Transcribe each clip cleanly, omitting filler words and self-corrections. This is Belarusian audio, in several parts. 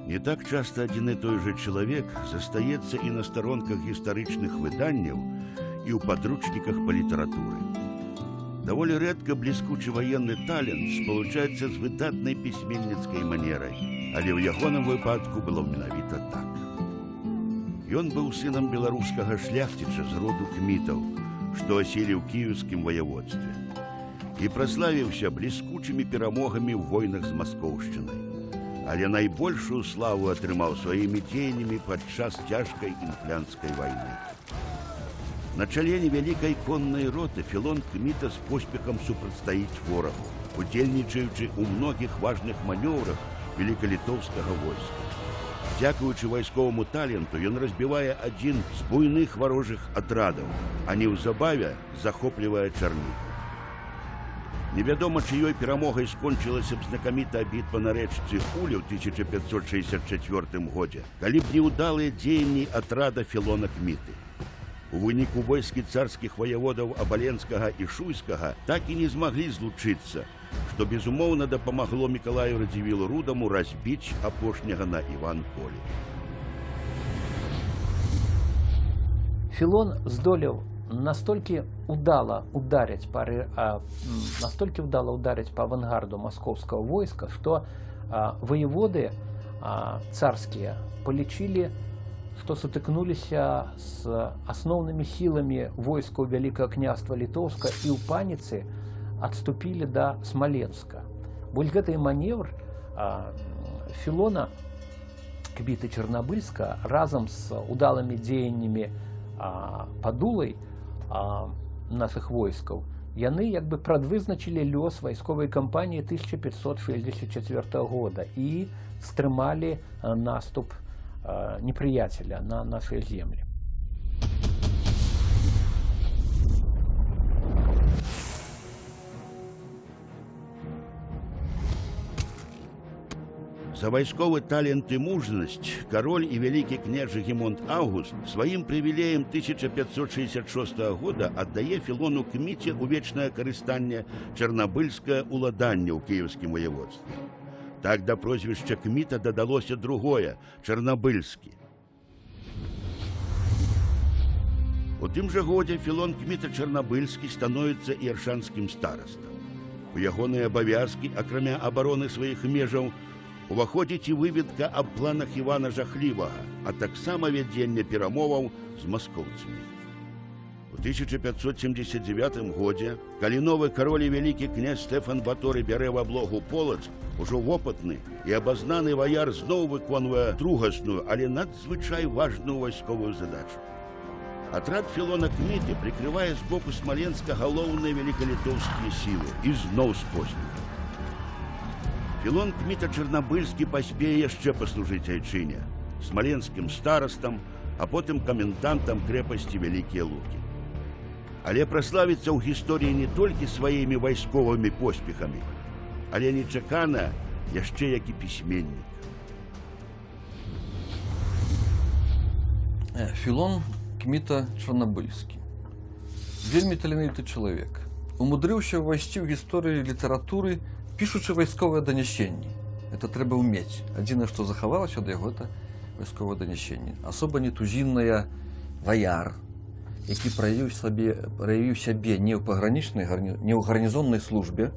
Не так часто один и той же человек застаецца и на сторонках гістарычных выданняў, и у подручниках по литературе. Довольно редко блескучий военный талент сполучаецца з выдатнай пісьменніцкай манерай, але ў ягоным выпадку было менавіта так. Ён быў сынам беларускага шляхціча з роду кмітаў, што аселі ў кіеўскім ваяводстве, і праславіўся бліскучымі перамогамі ў войнах з маскоўшчынай. Але найбольшую славу атрымаў сваімі дзеяннямі падчас цяжкай інфлянцкай вайны. На чале невялікай коннай роты Філон Кміта з поспехам супрацьстаіць ворагу, удзельнічаючы ў многіх важных манёўрах великалітоўскага войска. Дзякуючы вайсковаму таленту ён разбівае адзін з буйных варожых атрадаў, а неўзабаве захоплівае Чарнігаў. Невядома, чыёй перамогай скончылася б знакамітая бітва на рэчцы Уле ў 1564 годзе, калі б неўдалыя дзеянні атрада Філона Кміты. У выніку войскі царскіх ваяводаў Абаленскага і Шуйскага так і не змаглі злучыцца, што безумоўна дапамагло Мікалаю Радзівілу Рудаму разбіць апошняга на Іван-Полі. Філон здолеў настолько удало ударить по авангарду московского войска, что воеводы царские полечили, что сутыкнулись с основными силами войска Великого княства Литовска и у паницы отступили до Смоленска. Вось гэты маневр Філона Кміты Чернобыльска разом с удалыми деяниями Падулай наших войскаў, яны як бы прадвызначылі лёс вайсковай кампаніі 1564 года і стрымалі наступ непрыяцеля на нашыя землі. За вайсковы талент і мужнасць кароль і вялікі княжы Гемонт Аўгуст сваім прывілеем 1566 года аддае Філону Кміце ў вечнае карыстанне чарнабыльскае ўладанне ў кіеўскім ваяводстве. Так да прозвішча Кміта дадалося другое – Чарнабыльскі. У тым жа годзе Філон Кміта Чарнабыльскі становіцца іршанскім старастам. У ягоныя абавязкі, акрамя абароны сваіх межаў, уваходзіць і выведка аб планах Івана Жахлівага, а таксама вядзенне перамоваў з маскоўцамі. У 1579 годзе, калі новы кароль і вялікі князь Стэфан Баторый бярэ в аблогу Полацк, ужо вопытны і абазнаны ваяр зноў выконвае другасную, але надзвычай важную вайсковую задачу. Атрад Філона Кміты прикрывае з боку Смаленска галоўныя великалітоўскія сілы і зноў спознік. Філон Кміта Чарнабыльскі паспее яшчэ паслужыць айчыне, смаленскім старастам, а потым камендантам крэпасці Вялікія Лукі. Але праславіцца ў гісторыі не толькі сваімі вайсковымі поспехамі, але нечакана яшчэ як і пісьменнік. Філон Кміта Чарнабыльскі. Вельмі таленавіты чалавек. Умудрыўся ўвайсці ў гісторыю літаратуры, пішучы вайсковыя данясенні. Это трэба ўмець. Адзінае, што захавалася ад яго, это вайсковае данясенне. Асоба нетузінная ваяр, які праявіў сябе не ў пагранічнай, не ў гарнізоннай службе,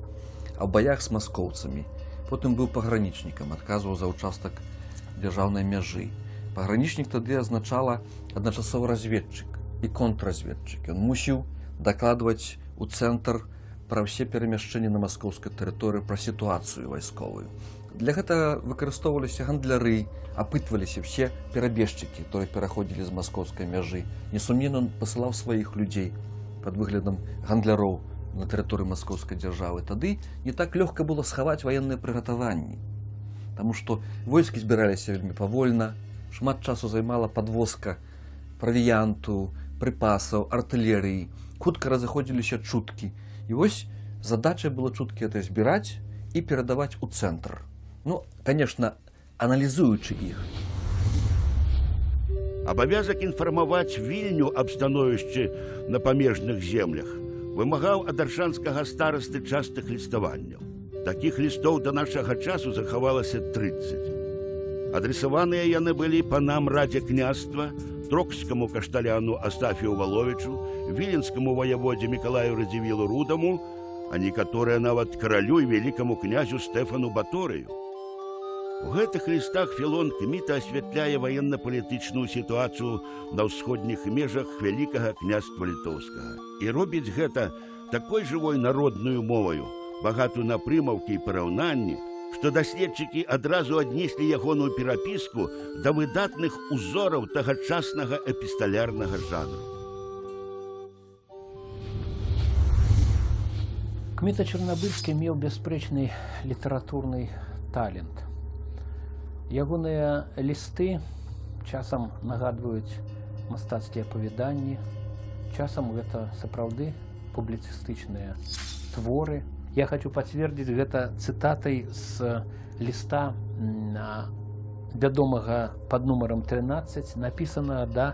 а ў баях з маскоўцамі. Потым быў пагранічнікам, адказваў за ўчастак дзяржаўнай мяжы. Пагранічнік тады азначала адначасова разведчык і контрразведчык. Ён мусіў дакладваць у цэнтр пра ўсе перамяшчэнні на маскоўскай тэрыторыі, пра сітуацыю вайсковую. Для гэтага выкарыстоўваліся гандляры, апытваліся ўсе перабежчыкі, которые пераходзілі з маскоўскай мяжы. Несумненна, ён пасылаў сваіх людзей пад выглядам гандляроў на тэрыторыі маскоўскай дзяржавы. Тады не так лёгка было схаваць ваенныя прыгатаванні, таму што войскі збіраліся вельмі павольна, шмат часу займала падвозка правіянту, прыпасаў, артылерыі, хутка разыходзіліся чуткі. І вось задача было чуткі это збіраць і перадаваць у цэнтр. Ну, конечно, аналізуючы іх. Абавязак інфармаваць Вільню аб становішчы на памежных землях вымагаў ад аршанскага старасты частых ліставанняў. Такіх лістоў да нашага часу захавалася 30. Адресаваныя яны былі панам радзе княства, трокскаму кашталяну Астафію Валовічу, віленскаму ваяводзе Мікалаю Радзівілу Рудаму, а некаторыя нават каралю і вялікаму князю Стэфану Баторыю. У гэтых лістах Філон Кміта асвятляе ваенна-палітычную сітуацыю на ўсходніх межах вялікага княства літоўскага і робіць гэта такой жывой народнаю моваю, багатую на прымаўкі і параўнанні, што даследчыкі адразу аднеслі ягоную перапіску да выдатных узораў тагачаснага эпісталярнага жанру. Кміта Чарнабыльскі меў бясспрэчны літаратурны талент. Ягоныя лісты часам нагадваюць мастацкія апавяданні, часам гэта сапраўды публіцыстычныя творы. Я хочу пацвердзіць гэта цытатай з ліста вядомага пад нумарам 13, напісанага да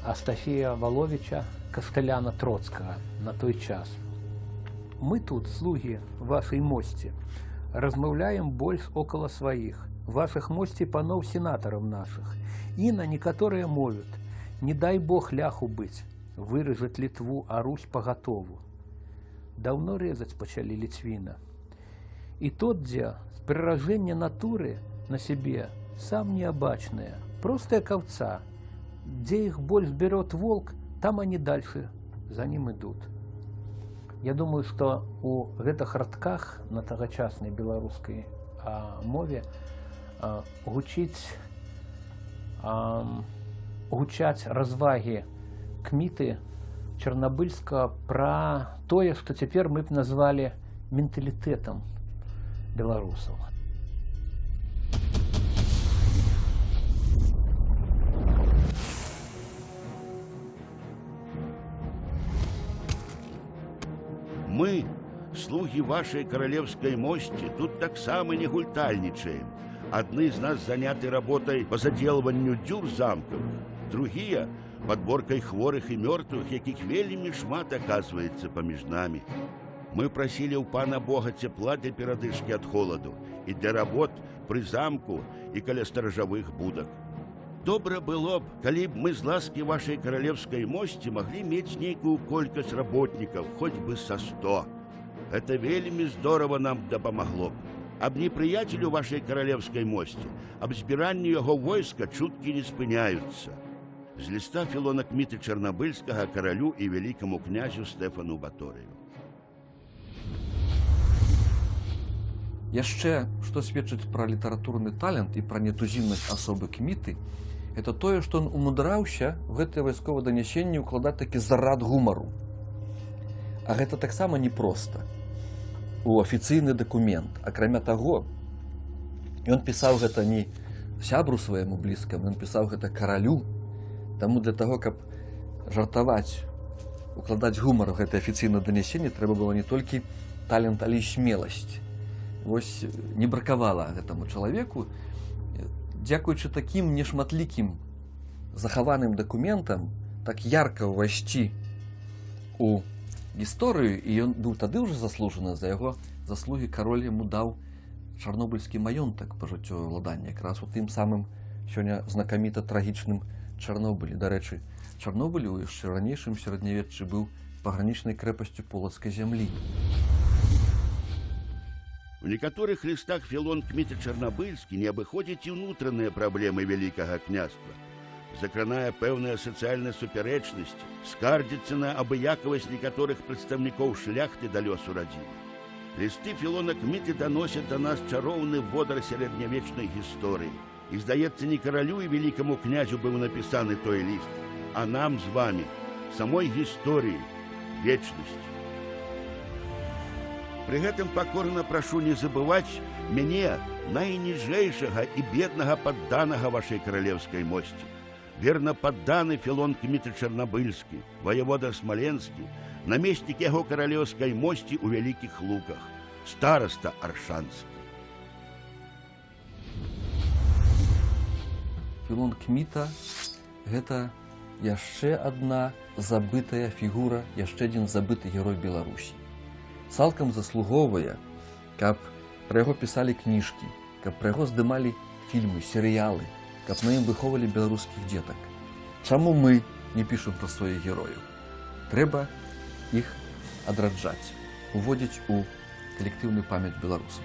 Астафія Валовіча, кашталяна Троцкага на той час. Мы тут, слуги вашей мости, размаўляем больш около сваіх, ваших мости паноў сенатараў наших, і на некаторыя мовят, не дай Бог ляху быць, выражаць Літву, а Русь пагатову. Даўно рэзаць пачалі ліцвіна. І тот, дзе з прыражэння натуры на сябе сам неабачныя, простая каўца, дзе іх больш бярот волк, там они дальше за ним ідут. Я думаю, што у гэтых радках на тагачаснай беларускай мове гучаць развагі Кміты Чарнабыльскага пра тое, што цяпер мы б назвалі менталітэтам беларусаў. Мы, слуги вашей королевской мости, тут таксама не гультальнічаем. Адны з нас заняты работай по заделыванню дзюр замков, другие — подборкой хворых и мертвых, якіх вельмі шмат оказывается паміж нами. Мы просили у пана Бога цепла для перадышки от холоду и для работ при замку и каля сторожевых будок. Добра было б, калі б мы з ласки вашей королевской мости могли мець нейкую колькасць работников, хоть бы со 100. Это вельмі здорово нам дапамагло б. Аб неприятелю вашей королевской мости, аб збіранню яго войска чуткі не спыняются. З ліста Філона Кміты Чарнабыльскага каралю і вялікаму князю Стэфану Баторыю. Яшчэ, што сведчыць пра літаратурны талент і пра нетузіннасць асобы Кміты, это тое, што ён умудраўся ў гэтае вайсковае данясенне ўкладаць такі зарад гумару. А гэта таксама непроста. У афіцыйны дакумент. Акрамя таго, ён пісаў гэта не сябру свайму блізкаму, ён пісаў гэта каралю. Таму для таго, каб жартаваць, укладаць гумар у гэтае афіцыйнае данясенне, трэба было не толькі талент, але і смеласць. Вось не бракавала гэтаму чалавеку. Дзякуючы такім нешматлікім захаваным дакументам, так ярка ўвайсці у гісторыю, і ён быў тады ўжо заслужаны за яго заслугі. Кароль яму даў чарнобыльскі маёнтак пажыццёвае ўладанне, якраз у тым самым сёння знакаміта трагічным Чарнобылі. Дарэчы, Чарнобыль у яшчэ ранейшым сярэднявеччы быў пагранічнай крэпасцю полацкай зямлі. В некоторых листах Філон Кміта Чарнабыльскі не абыходзіць і ўнутраныя праблемы вялікага княства. Закранае пэўныя сацыяльныя супярэчнасці, скардзіцца на абыякавасць некаторых прадстаўнікоў шляхты да лёсу радзімы. Лісты Філона Кміты даносяць да нас чароўны водар сярэднявечнай гісторыі. І, здаецца, не каралю і вялікаму князю быў напісаны той ліст, а нам з вами, самой гісторыі, вечнасці. При гэтым пакорна прашу не забываць мяне, найніжэйшага і беднага падданага вашай каралеўскай мосці. Верна падданы Філон Кміта Чарнабыльскі, ваявода Смаленскі, намеснік яго каралеўскай мосці ў Вялікіх Луках, стараста Аршанскі. Філон Кміта гэта яшчэ адна забытая фігура, яшчэ адзін забыты герой Беларусі. Цалкам заслугоўвае, каб пра яго пісалі кніжкі, каб пра яго здымалі фільмы, серыялы, каб на ім выхоўвалі беларускіх дзетак. Чаму мы не пішам пра сваіх герояў? Трэба іх адраджаць, уводзіць у калектыўную памяць беларусаў.